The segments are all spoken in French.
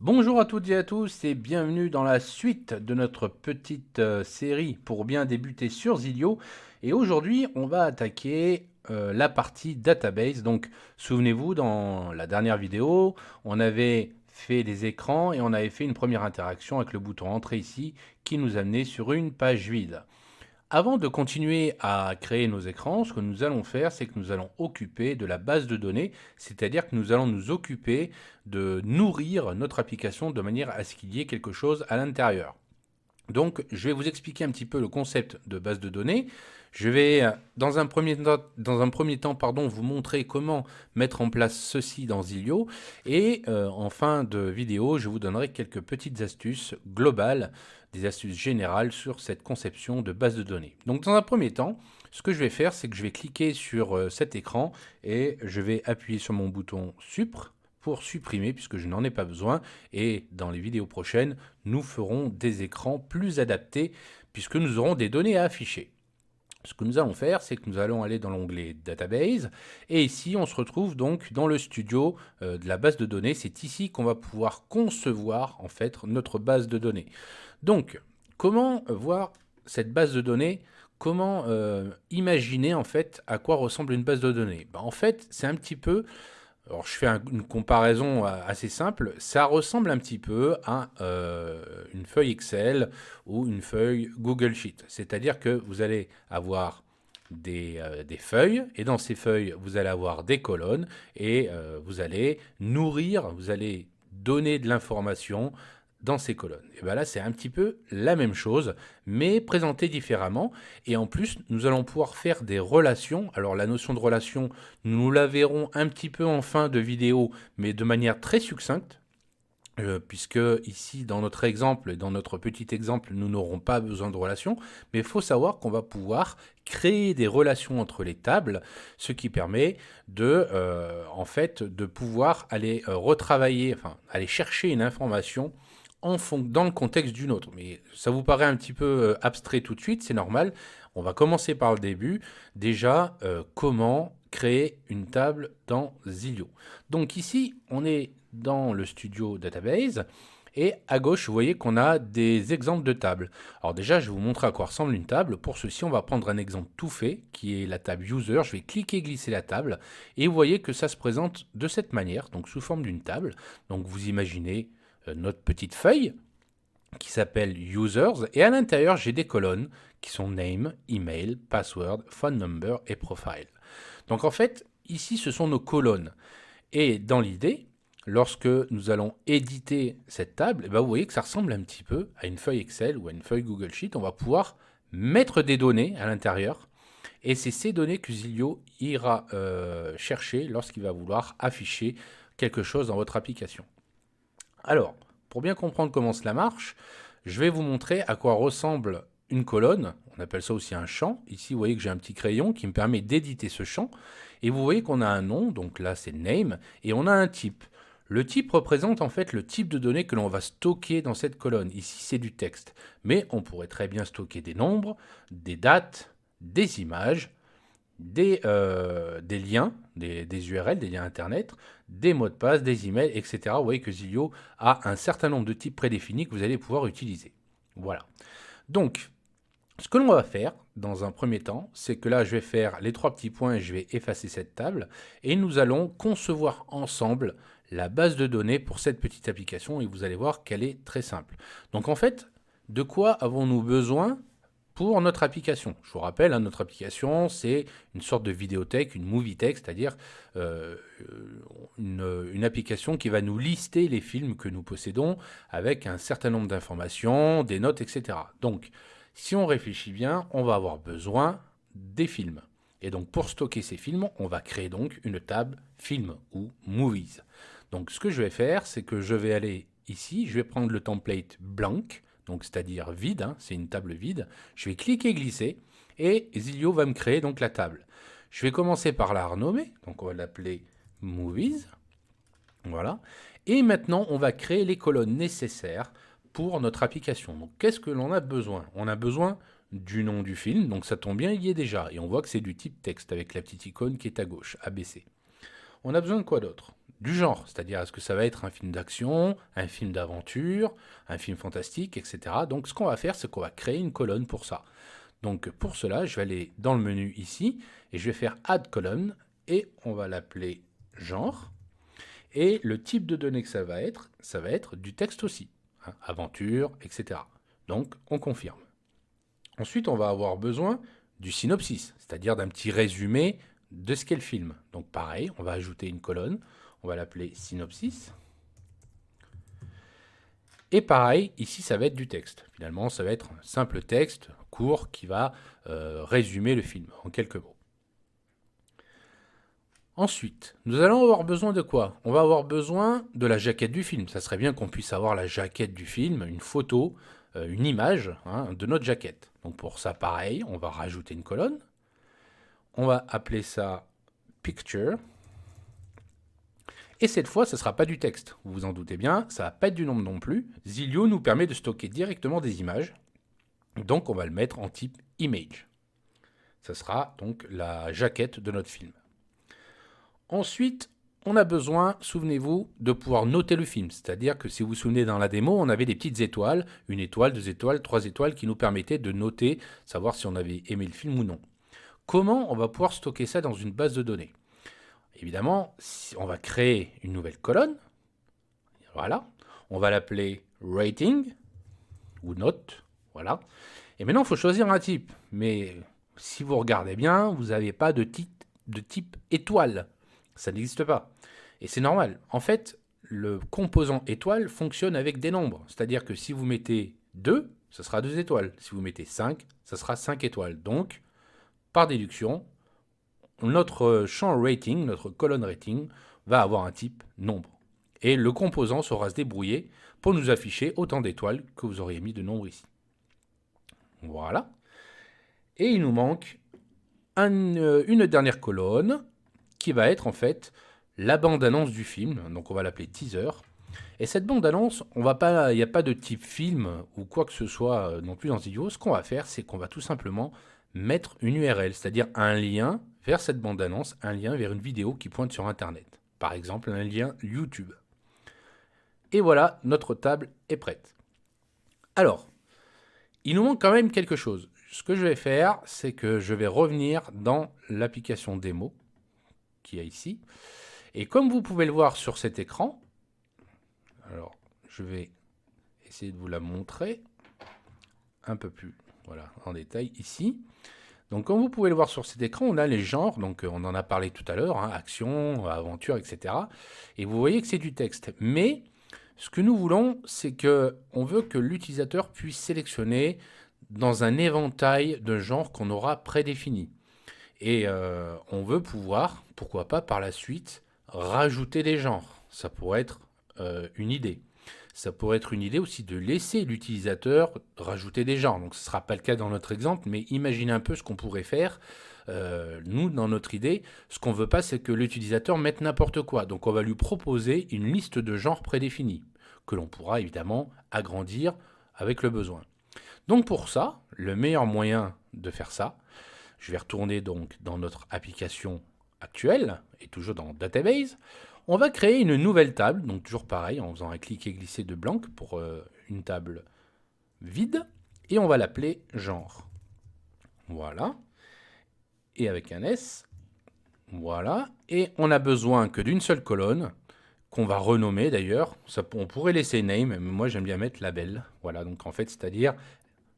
Bonjour à toutes et à tous et bienvenue dans la suite de notre petite série pour bien débuter sur Zilio. Et aujourd'hui, on va attaquer la partie database. Donc, souvenez-vous, dans la dernière vidéo, on avait fait des écrans et on avait fait une première interaction avec le bouton Entrée ici qui nous amenait sur une page vide. Avant de continuer à créer nos écrans, ce que nous allons faire, c'est que nous allons occuper de la base de données, c'est-à-dire que nous allons nous occuper de nourrir notre application de manière à ce qu'il y ait quelque chose à l'intérieur. Donc, je vais vous expliquer un petit peu le concept de base de données. Je vais, dans un premier temps, vous montrer comment mettre en place ceci dans Zilio. Et en fin de vidéo, je vous donnerai quelques petites astuces globales, des astuces générales sur cette conception de base de données. Donc, dans un premier temps, ce que je vais faire, c'est que je vais cliquer sur cet écran et je vais appuyer sur mon bouton Supr pour supprimer puisque je n'en ai pas besoin. Et dans les vidéos prochaines, nous ferons des écrans plus adaptés puisque nous aurons des données à afficher. Ce que nous allons faire, c'est que nous allons aller dans l'onglet Database et ici on se retrouve donc dans le studio de la base de données. C'est ici qu'on va pouvoir concevoir en fait notre base de données. Donc comment voir cette base de données? Comment imaginer en fait à quoi ressemble une base de données? En fait, c'est un petit peu, alors je fais une comparaison assez simple, ça ressemble un petit peu à une feuille Excel ou une feuille Google Sheet. C'est-à-dire que vous allez avoir des feuilles, et dans ces feuilles, vous allez avoir des colonnes, et vous allez nourrir, vous allez donner de l'information dans ces colonnes. Et bien là, c'est un petit peu la même chose, mais présenté différemment. Et en plus, nous allons pouvoir faire des relations. Alors la notion de relation, nous la verrons un petit peu en fin de vidéo, mais de manière très succincte. Puisque ici, dans notre exemple, dans notre petit exemple, nous n'aurons pas besoin de relations, mais il faut savoir qu'on va pouvoir créer des relations entre les tables, ce qui permet de, en fait, de pouvoir aller retravailler, enfin, aller chercher une information dans le contexte d'une autre. Mais ça vous paraît un petit peu abstrait tout de suite, c'est normal. On va commencer par le début. Déjà, comment créer une table dans Zilio. Donc ici, on est dans le studio Database. Et à gauche, vous voyez qu'on a des exemples de tables. Alors déjà, je vais vous montrer à quoi ressemble une table. Pour ceci, on va prendre un exemple tout fait, qui est la table User. Je vais cliquer, glisser la table. Et vous voyez que ça se présente de cette manière, donc sous forme d'une table. Donc vous imaginez notre petite feuille qui s'appelle Users. Et à l'intérieur, j'ai des colonnes qui sont Name, Email, Password, Phone Number et Profile. Donc en fait, ici, ce sont nos colonnes. Et dans l'idée, lorsque nous allons éditer cette table, vous voyez que ça ressemble un petit peu à une feuille Excel ou à une feuille Google Sheet. On va pouvoir mettre des données à l'intérieur. Et c'est ces données que Zilio ira chercher lorsqu'il va vouloir afficher quelque chose dans votre application. Alors, pour bien comprendre comment cela marche, je vais vous montrer à quoi ressemble une colonne. On appelle ça aussi un champ. Ici, vous voyez que j'ai un petit crayon qui me permet d'éditer ce champ. Et vous voyez qu'on a un nom, donc là c'est name, et on a un type. Le type représente en fait le type de données que l'on va stocker dans cette colonne. Ici, c'est du texte. Mais on pourrait très bien stocker des nombres, des dates, des images, des liens, des URL, des liens Internet, des mots de passe, des emails, etc. Vous voyez que Zilio a un certain nombre de types prédéfinis que vous allez pouvoir utiliser. Voilà. Donc, ce que l'on va faire dans un premier temps, c'est que là, je vais faire les trois petits points et je vais effacer cette table. Et nous allons concevoir ensemble la base de données pour cette petite application et vous allez voir qu'elle est très simple. Donc en fait, de quoi avons-nous besoin pour notre application? Je vous rappelle, notre application, c'est une sorte de vidéothèque, une movie-thèque, c'est-à-dire une application qui va nous lister les films que nous possédons avec un certain nombre d'informations, des notes, etc. Donc, si on réfléchit bien, on va avoir besoin des films. Et donc, pour stocker ces films, on va créer donc une table films ou movies. Donc, ce que je vais faire, c'est que je vais aller ici, je vais prendre le template blanc, donc c'est-à-dire vide, c'est une table vide. Je vais cliquer glisser et Zilio va me créer donc la table. Je vais commencer par la renommer, donc on va l'appeler Movies. Voilà. Et maintenant, on va créer les colonnes nécessaires pour notre application. Donc, qu'est-ce que l'on a besoin? On a besoin du nom du film, donc ça tombe bien, il y est déjà. Et on voit que c'est du type texte avec la petite icône qui est à gauche, ABC. On a besoin de quoi d'autre? Du genre, c'est-à-dire est-ce que ça va être un film d'action, un film d'aventure, un film fantastique, etc. Donc ce qu'on va faire, c'est qu'on va créer une colonne pour ça. Donc pour cela, je vais aller dans le menu ici et je vais faire Add Column et on va l'appeler genre. Et le type de données que ça va être du texte aussi, hein, aventure, etc. Donc on confirme. Ensuite, on va avoir besoin du synopsis, c'est-à-dire d'un petit résumé de ce qu'est le film. Donc pareil, on va ajouter une colonne, on va l'appeler synopsis. Et pareil, ici, ça va être du texte. Finalement, ça va être un simple texte court qui va résumer le film en quelques mots. Ensuite, nous allons avoir besoin de quoi? On va avoir besoin de la jaquette du film. Ça serait bien qu'on puisse avoir la jaquette du film, une photo, une image, hein, de notre jaquette. Donc pour ça, pareil, on va rajouter une colonne. On va appeler ça Picture. Et cette fois, ce ne sera pas du texte. Vous vous en doutez bien, ça ne va pas être du nombre non plus. Zilio nous permet de stocker directement des images. Donc on va le mettre en type Image. Ce sera donc la jaquette de notre film. Ensuite, on a besoin, souvenez-vous, de pouvoir noter le film. C'est-à-dire que si vous vous souvenez dans la démo, on avait des petites étoiles, 1 étoile, 2 étoiles, 3 étoiles, qui nous permettaient de noter, savoir si on avait aimé le film ou non. Comment on va pouvoir stocker ça dans une base de données? Évidemment, on va créer une nouvelle colonne. Voilà. On va l'appeler Rating ou Note. Voilà. Et maintenant, il faut choisir un type. Mais si vous regardez bien, vous n'avez pas de type étoile. Ça n'existe pas. Et c'est normal. En fait, le composant étoile fonctionne avec des nombres. C'est-à-dire que si vous mettez 2, ça sera 2 étoiles. Si vous mettez 5, ça sera 5 étoiles. Donc, par déduction, notre champ rating, notre colonne rating, va avoir un type nombre. Et le composant saura se débrouiller pour nous afficher autant d'étoiles que vous auriez mis de nombre ici. Voilà. Et il nous manque une dernière colonne qui va être en fait la bande-annonce du film. Donc on va l'appeler teaser. Et cette bande-annonce, il n'y a pas de type film ou quoi que ce soit non plus dans Zilio. Ce qu'on va faire, c'est qu'on va tout simplement mettre une URL, c'est-à-dire un lien vers cette bande-annonce, un lien vers une vidéo qui pointe sur Internet. Par exemple, un lien YouTube. Et voilà, notre table est prête. Alors, il nous manque quand même quelque chose. Ce que je vais faire, c'est que je vais revenir dans l'application démo qu'il y a ici. Et comme vous pouvez le voir sur cet écran, alors je vais essayer de vous la montrer un peu plus en détail ici. Donc comme vous pouvez le voir sur cet écran, on a les genres, donc on en a parlé tout à l'heure, hein, action, aventure, etc. Et vous voyez que c'est du texte. Mais ce que nous voulons, c'est qu'on veut que l'utilisateur puisse sélectionner dans un éventail de genres qu'on aura prédéfini. Et on veut pouvoir, pourquoi pas par la suite, rajouter des genres. Ça pourrait être une idée. Ça pourrait être une idée aussi de laisser l'utilisateur rajouter des genres. Donc ce ne sera pas le cas dans notre exemple, mais imaginez un peu ce qu'on pourrait faire. Nous, dans notre idée, ce qu'on ne veut pas, c'est que l'utilisateur mette n'importe quoi. Donc on va lui proposer une liste de genres prédéfinis, que l'on pourra évidemment agrandir avec le besoin. Donc pour ça, le meilleur moyen de faire ça, je vais retourner donc dans notre application actuelle, et toujours dans Database. On va créer une nouvelle table, donc toujours pareil, en faisant un clic et glisser de blanc pour une table vide, et on va l'appeler genre. Voilà. Et avec un S. Voilà. Et on n'a besoin que d'une seule colonne, qu'on va renommer d'ailleurs. On pourrait laisser name, mais moi j'aime bien mettre label. Voilà, donc en fait, c'est-à-dire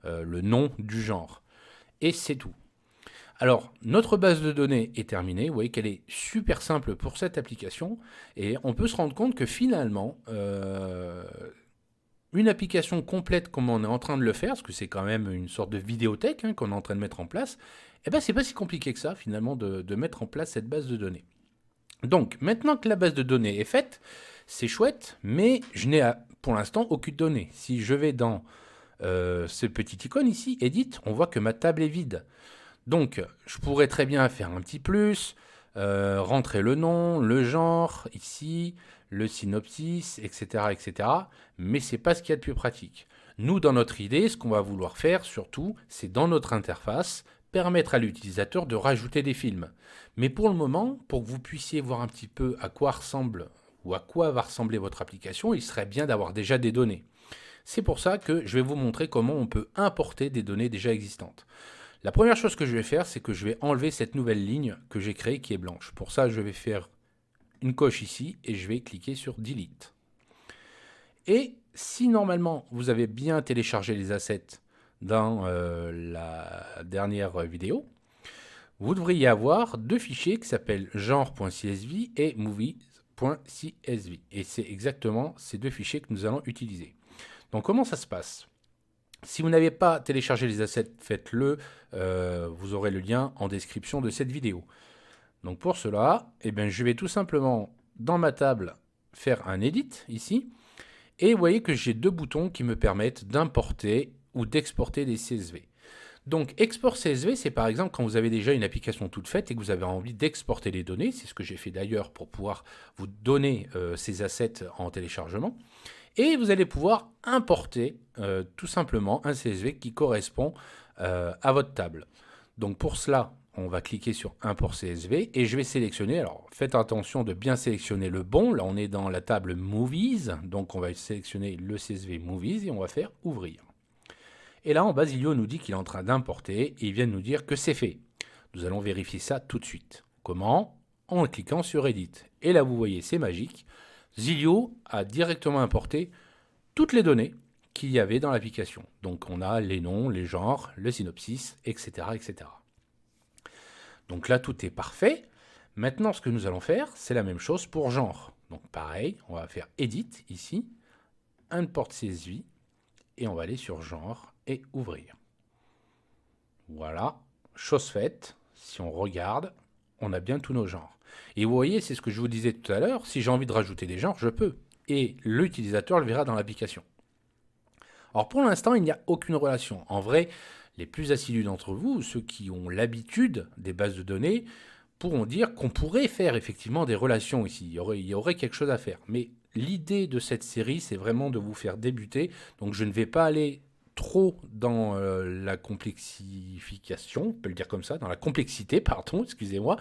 le nom du genre. Et c'est tout. Alors, notre base de données est terminée. Vous voyez qu'elle est super simple pour cette application. Et on peut se rendre compte que finalement, une application complète comme on est en train de le faire, parce que c'est quand même une sorte de vidéothèque qu'on est en train de mettre en place, eh ben, c'est pas si compliqué que ça, finalement, de mettre en place cette base de données. Donc, maintenant que la base de données est faite, c'est chouette, mais je n'ai pour l'instant aucune donnée. Si je vais dans ce petit icône ici, Edit, on voit que ma table est vide. Donc, je pourrais très bien faire un petit plus, rentrer le nom, le genre, ici, le synopsis, etc., etc. Mais ce n'est pas ce qu'il y a de plus pratique. Nous, dans notre idée, ce qu'on va vouloir faire, surtout, c'est dans notre interface, permettre à l'utilisateur de rajouter des films. Mais pour le moment, pour que vous puissiez voir un petit peu à quoi ressemble ou à quoi va ressembler votre application, il serait bien d'avoir déjà des données. C'est pour ça que je vais vous montrer comment on peut importer des données déjà existantes. La première chose que je vais faire, c'est que je vais enlever cette nouvelle ligne que j'ai créée qui est blanche. Pour ça, je vais faire une coche ici et je vais cliquer sur Delete. Et si normalement vous avez bien téléchargé les assets dans la dernière vidéo, vous devriez avoir deux fichiers qui s'appellent genre.csv et movies.csv. Et c'est exactement ces deux fichiers que nous allons utiliser. Donc comment ça se passe ? Si vous n'avez pas téléchargé les assets, faites-le. Vous aurez le lien en description de cette vidéo. Donc pour cela, je vais tout simplement dans ma table faire un edit ici. Et vous voyez que j'ai deux boutons qui me permettent d'importer ou d'exporter des CSV. Donc export CSV, c'est par exemple quand vous avez déjà une application toute faite et que vous avez envie d'exporter les données. C'est ce que j'ai fait d'ailleurs pour pouvoir vous donner ces assets en téléchargement. Et vous allez pouvoir importer tout simplement un CSV qui correspond à votre table. Donc pour cela, on va cliquer sur Import CSV et je vais sélectionner, alors faites attention de bien sélectionner le bon, là on est dans la table Movies, donc on va sélectionner le CSV Movies et on va faire Ouvrir. Et là en bas, Zilio nous dit qu'il est en train d'importer et il vient de nous dire que c'est fait. Nous allons vérifier ça tout de suite. Comment ? En cliquant sur Edit. Et là vous voyez, c'est magique. Zilio a directement importé toutes les données qu'il y avait dans l'application. Donc on a les noms, les genres, le synopsis, etc., etc. Donc là, tout est parfait. Maintenant, ce que nous allons faire, c'est la même chose pour genre. Donc pareil, on va faire Edit ici, Import CSV, et on va aller sur genre et ouvrir. Voilà, chose faite. Si on regarde, on a bien tous nos genres. Et vous voyez, c'est ce que je vous disais tout à l'heure, si j'ai envie de rajouter des genres, je peux. Et l'utilisateur le verra dans l'application. Alors pour l'instant, il n'y a aucune relation. En vrai, les plus assidus d'entre vous, ceux qui ont l'habitude des bases de données, pourront dire qu'on pourrait faire effectivement des relations ici. Il y aurait quelque chose à faire. Mais l'idée de cette série, c'est vraiment de vous faire débuter. Donc je ne vais pas aller trop dans la complexification, on peut le dire comme ça, dans la complexité, pardon, excusez-moi.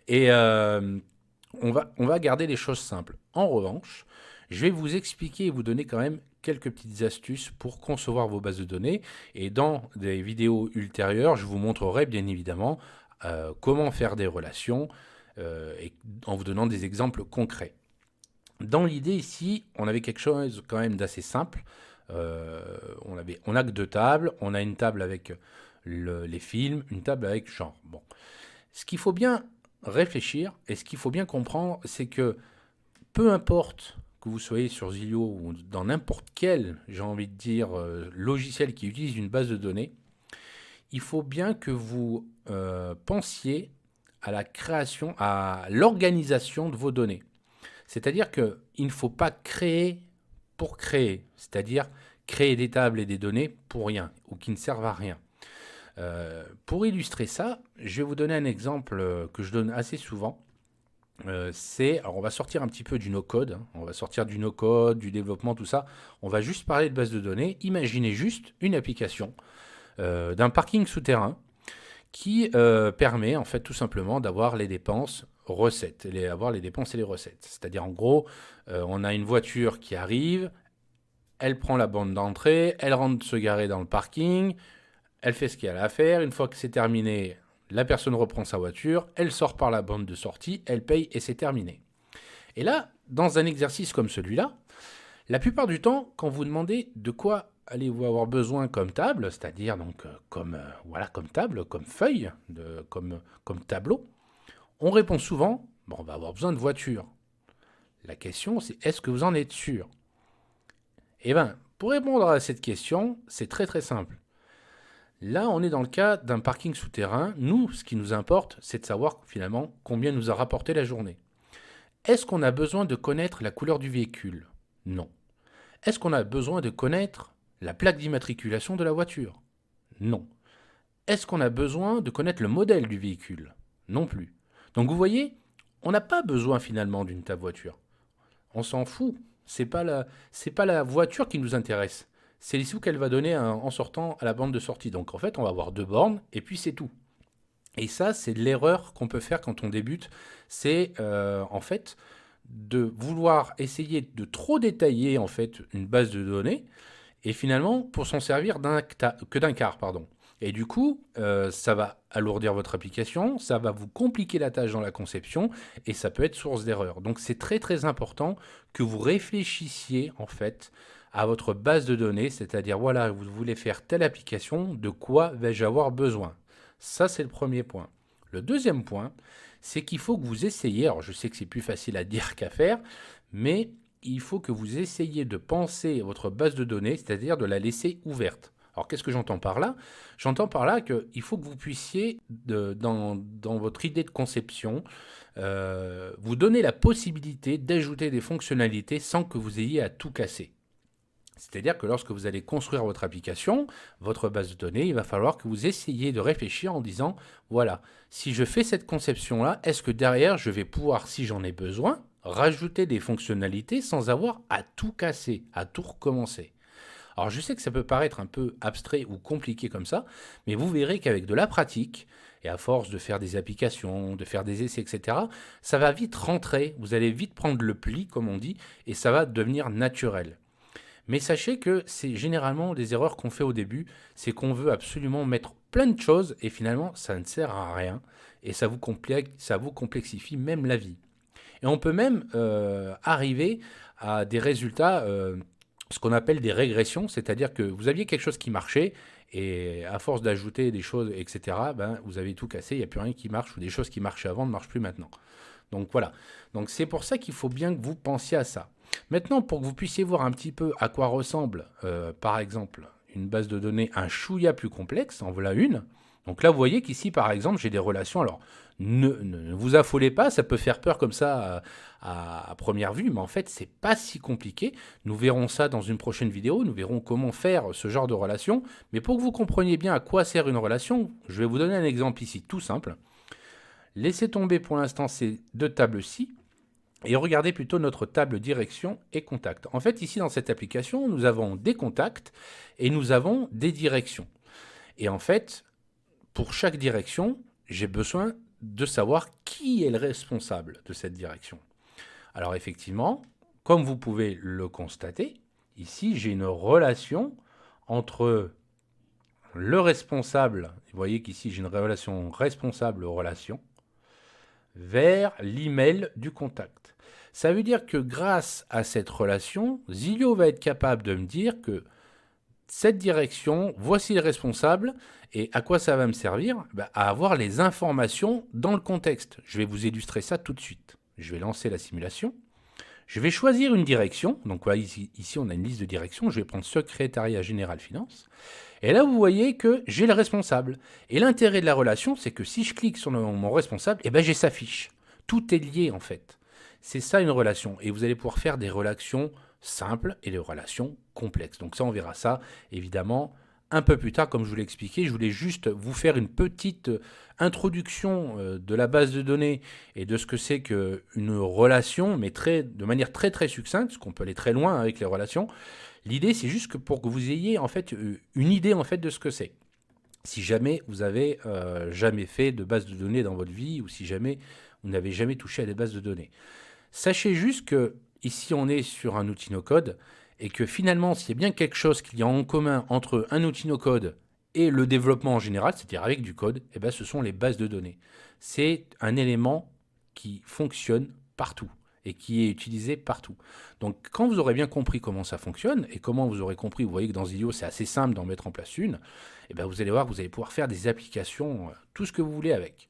Et on va garder les choses simples. En revanche, je vais vous expliquer et vous donner quand même quelques petites astuces pour concevoir vos bases de données. Et dans des vidéos ultérieures, je vous montrerai bien évidemment comment faire des relations et en vous donnant des exemples concrets. Dans l'idée ici, on avait quelque chose quand même d'assez simple. On a que deux tables. On a une table avec les films, une table avec genre. Bon. Ce qu'il faut bien réfléchir et ce qu'il faut bien comprendre, c'est que peu importe que vous soyez sur Zilio ou dans n'importe quel, j'ai envie de dire, logiciel qui utilise une base de données, il faut bien que vous pensiez à la création, à l'organisation de vos données. C'est-à-dire qu'il ne faut pas créer pour créer, c'est-à-dire créer des tables et des données pour rien ou qui ne servent à rien. Pour illustrer ça, je vais vous donner un exemple que je donne assez souvent. Alors on va sortir un petit peu du no-code, hein. On va sortir du no-code, du développement, tout ça. On va juste parler de base de données. Imaginez juste une application d'un parking souterrain qui permet en fait tout simplement d'avoir les dépenses recettes, avoir les dépenses et les recettes. C'est-à-dire en gros, on a une voiture qui arrive, elle prend la bande d'entrée, elle rentre se garer dans le parking, elle fait ce qu'elle a à faire. Une fois que c'est terminé, la personne reprend sa voiture, elle sort par la bande de sortie, elle paye et c'est terminé. Et là, dans un exercice comme celui-là, la plupart du temps, quand vous demandez de quoi allez-vous avoir besoin comme table, c'est-à-dire donc comme table, comme feuille, comme tableau, on répond souvent, on va avoir besoin de voiture. La question, c'est est-ce que vous en êtes sûr ? Eh bien, pour répondre à cette question, c'est très très simple. Là, on est dans le cas d'un parking souterrain. Nous, ce qui nous importe, c'est de savoir finalement combien nous a rapporté la journée. Est-ce qu'on a besoin de connaître la couleur du véhicule ? Non. Est-ce qu'on a besoin de connaître la plaque d'immatriculation de la voiture ? Non. Est-ce qu'on a besoin de connaître le modèle du véhicule ? Non plus. Donc vous voyez, on n'a pas besoin finalement d'une table voiture. On s'en fout. C'est pas la voiture qui nous intéresse. C'est les sous qu'elle va donner en sortant à la bande de sortie. Donc en fait, on va avoir deux bornes et puis c'est tout. Et ça, c'est l'erreur qu'on peut faire quand on débute. C'est en fait de vouloir essayer de trop détailler en fait une base de données et finalement pour s'en servir que d'un quart, pardon. Et du coup, ça va alourdir votre application, ça va vous compliquer la tâche dans la conception et ça peut être source d'erreur. Donc c'est très très important que vous réfléchissiez en fait à votre base de données, c'est-à-dire voilà, vous voulez faire telle application, de quoi vais-je avoir besoin? Ça c'est le premier point. Le deuxième point, c'est qu'il faut que vous essayiez, alors je sais que c'est plus facile à dire qu'à faire, mais il faut que vous essayiez de penser votre base de données, c'est-à-dire de la laisser ouverte. Alors qu'est-ce que j'entends par là? J'entends par là qu'il faut que vous puissiez, dans votre idée de conception, vous donner la possibilité d'ajouter des fonctionnalités sans que vous ayez à tout casser. C'est-à-dire que lorsque vous allez construire votre application, votre base de données, il va falloir que vous essayiez de réfléchir en disant, voilà, si je fais cette conception-là, est-ce que derrière, je vais pouvoir, si j'en ai besoin, rajouter des fonctionnalités sans avoir à tout casser, à tout recommencer? Alors je sais que ça peut paraître un peu abstrait ou compliqué comme ça, mais vous verrez qu'avec de la pratique, et à force de faire des applications, de faire des essais, etc., ça va vite rentrer, vous allez vite prendre le pli, comme on dit, et ça va devenir naturel. Mais sachez que c'est généralement des erreurs qu'on fait au début, c'est qu'on veut absolument mettre plein de choses et finalement ça ne sert à rien et ça vous complexifie même la vie. Et on peut même arriver à des résultats, ce qu'on appelle des régressions, c'est-à-dire que vous aviez quelque chose qui marchait et à force d'ajouter des choses, etc., ben, vous avez tout cassé, il n'y a plus rien qui marche ou des choses qui marchaient avant ne marchent plus maintenant. Donc voilà. Donc c'est pour ça qu'il faut bien que vous pensiez à ça. Maintenant, pour que vous puissiez voir un petit peu à quoi ressemble, par exemple, une base de données un chouïa plus complexe, en voilà une. Donc là, vous voyez qu'ici, par exemple, j'ai des relations. Alors, ne vous affolez pas, ça peut faire peur comme ça à première vue, mais en fait, c'est pas si compliqué. Nous verrons ça dans une prochaine vidéo. Nous verrons comment faire ce genre de relation. Mais pour que vous compreniez bien à quoi sert une relation, je vais vous donner un exemple ici, tout simple. Laissez tomber pour l'instant ces deux tables-ci et regardez plutôt notre table direction et contact. En fait, ici dans cette application, nous avons des contacts et nous avons des directions. Et en fait, pour chaque direction, j'ai besoin de savoir qui est le responsable de cette direction. Alors effectivement, comme vous pouvez le constater, ici j'ai une relation entre le responsable, vous voyez qu'ici j'ai une relation responsable-relation, vers l'email du contact. Ça veut dire que grâce à cette relation, Zilio va être capable de me dire que cette direction, voici le responsable, et à quoi ça va me servir? À avoir les informations dans le contexte. Je vais vous illustrer ça tout de suite. Je vais lancer la simulation. Je vais choisir une direction. Donc voilà, ici, on a une liste de directions. Je vais prendre secrétariat général finance. Et là, vous voyez que j'ai le responsable. Et l'intérêt de la relation, c'est que si je clique sur mon responsable, j'ai sa fiche. Tout est lié en fait. C'est ça une relation. Et vous allez pouvoir faire des relations simples et des relations complexes. Donc ça, on verra ça évidemment un peu plus tard, comme je vous l'ai expliqué. Je voulais juste vous faire une petite introduction de la base de données et de ce que c'est qu'une relation, mais de manière très très succincte, parce qu'on peut aller très loin avec les relations. L'idée, c'est juste pour que vous ayez en fait une idée en fait de ce que c'est. Si jamais vous avez jamais fait de base de données dans votre vie ou si jamais vous n'avez jamais touché à des bases de données. Sachez juste que ici on est sur un outil no-code et que finalement s'il y a bien quelque chose qu'il y a en commun entre un outil no-code et le développement en général, c'est-à-dire avec du code, ce sont les bases de données. C'est un élément qui fonctionne partout et qui est utilisé partout. Donc quand vous aurez bien compris comment ça fonctionne et comment vous aurez compris, vous voyez que dans Zilio c'est assez simple d'en mettre en place une, vous allez voir que vous allez pouvoir faire des applications, tout ce que vous voulez avec.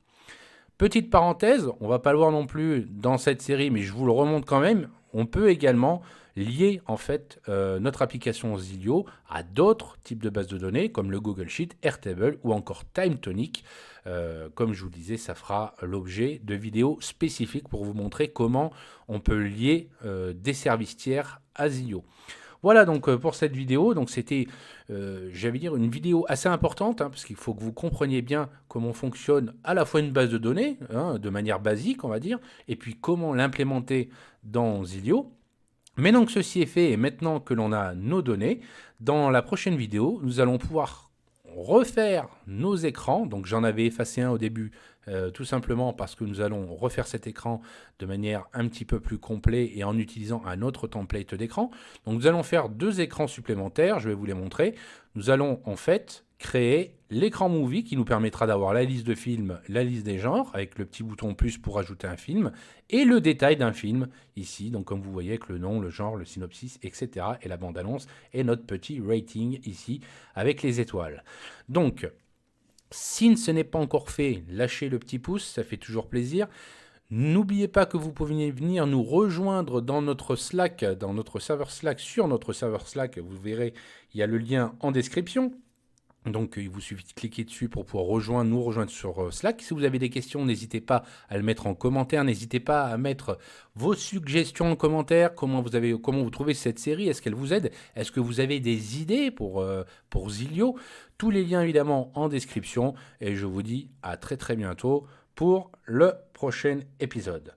Petite parenthèse, on va pas le voir non plus dans cette série, mais je vous le remonte quand même. On peut également lier en fait notre application Zilio à d'autres types de bases de données comme le Google Sheet, Airtable ou encore TimeTonic. Comme je vous le disais, ça fera l'objet de vidéos spécifiques pour vous montrer comment on peut lier des services tiers à Zilio. Voilà donc pour cette vidéo. Donc c'était, j'allais dire, une vidéo assez importante parce qu'il faut que vous compreniez bien comment fonctionne à la fois une base de données, de manière basique on va dire, et puis comment l'implémenter dans Zilio. Maintenant que ceci est fait et maintenant que l'on a nos données, dans la prochaine vidéo, nous allons pouvoir refaire nos écrans. Donc j'en avais effacé un au début, tout simplement parce que nous allons refaire cet écran de manière un petit peu plus complète et en utilisant un autre template d'écran. Donc nous allons faire 2 écrans supplémentaires, je vais vous les montrer. Nous allons en fait créer l'écran movie qui nous permettra d'avoir la liste de films, la liste des genres, avec le petit bouton plus pour ajouter un film, et le détail d'un film ici, donc comme vous voyez avec le nom, le genre, le synopsis, etc. et la bande-annonce, et notre petit rating ici avec les étoiles. Donc, si ce n'est pas encore fait, lâchez le petit pouce, ça fait toujours plaisir. N'oubliez pas que vous pouvez venir nous rejoindre dans notre Slack, dans notre serveur Slack, sur notre serveur Slack, vous verrez, il y a le lien en description. Donc il vous suffit de cliquer dessus pour pouvoir nous rejoindre sur Slack. Si vous avez des questions, n'hésitez pas à le mettre en commentaire. N'hésitez pas à mettre vos suggestions en commentaire. Comment vous trouvez cette série? Est-ce qu'elle vous aide? Est-ce que vous avez des idées pour Zilio? Tous les liens évidemment en description. Et je vous dis à très très bientôt pour le prochain épisode.